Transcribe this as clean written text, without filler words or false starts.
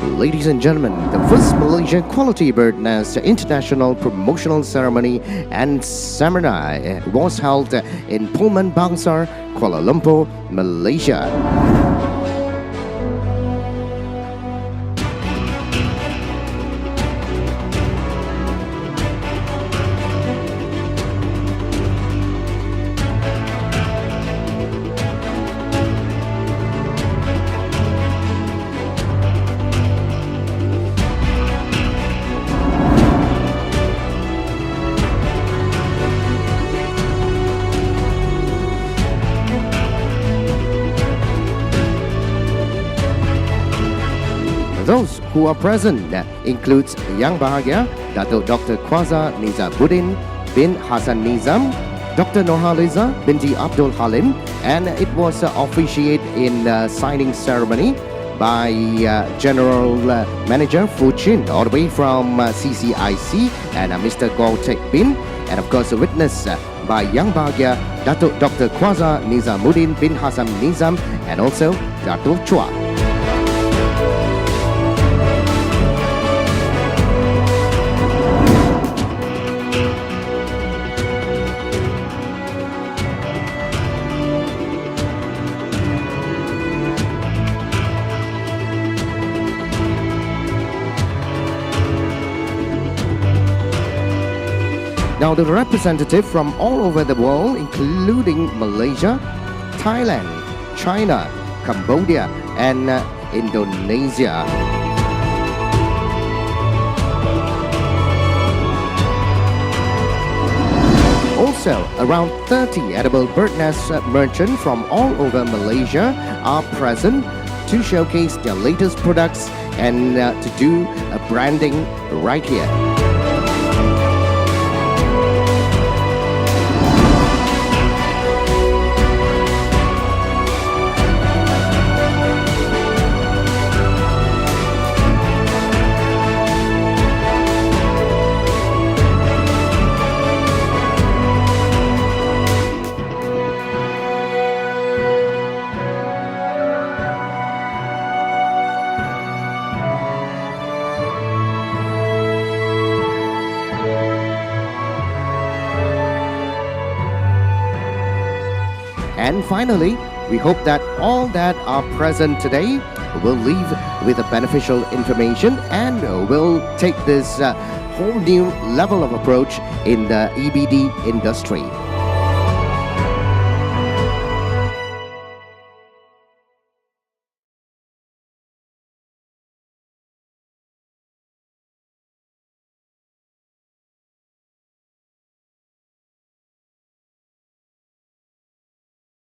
Ladies and gentlemen, the first Malaysian Quality Bird Nest International Promotional Ceremony and Seminar was held in Pullman Bangsar, Kuala Lumpur, Malaysia. Those who are present includes Yang Bahagia, Datuk Dr. Quaza Nizamuddin bin Hassan Nizam, Dr. Nurhaliza binti Abdul Halim, and it was officiated in signing ceremony by General Manager Fu Chin, all the way from CCIC, and Mr. Gautek Bin, and of course witnessed by Yang Bahagia, Datuk Dr. Quaza Nizamuddin bin Hassan Nizam, and also Datuk Chua. Now the representative from all over the world, including Malaysia, Thailand, China, Cambodia, and Indonesia. Also, around 30 edible bird nest merchants from all over Malaysia are present to showcase their latest products and to do a branding right here. And finally, we hope that all that are present today will leave with a beneficial information and will take this whole new level of approach in the EBD industry.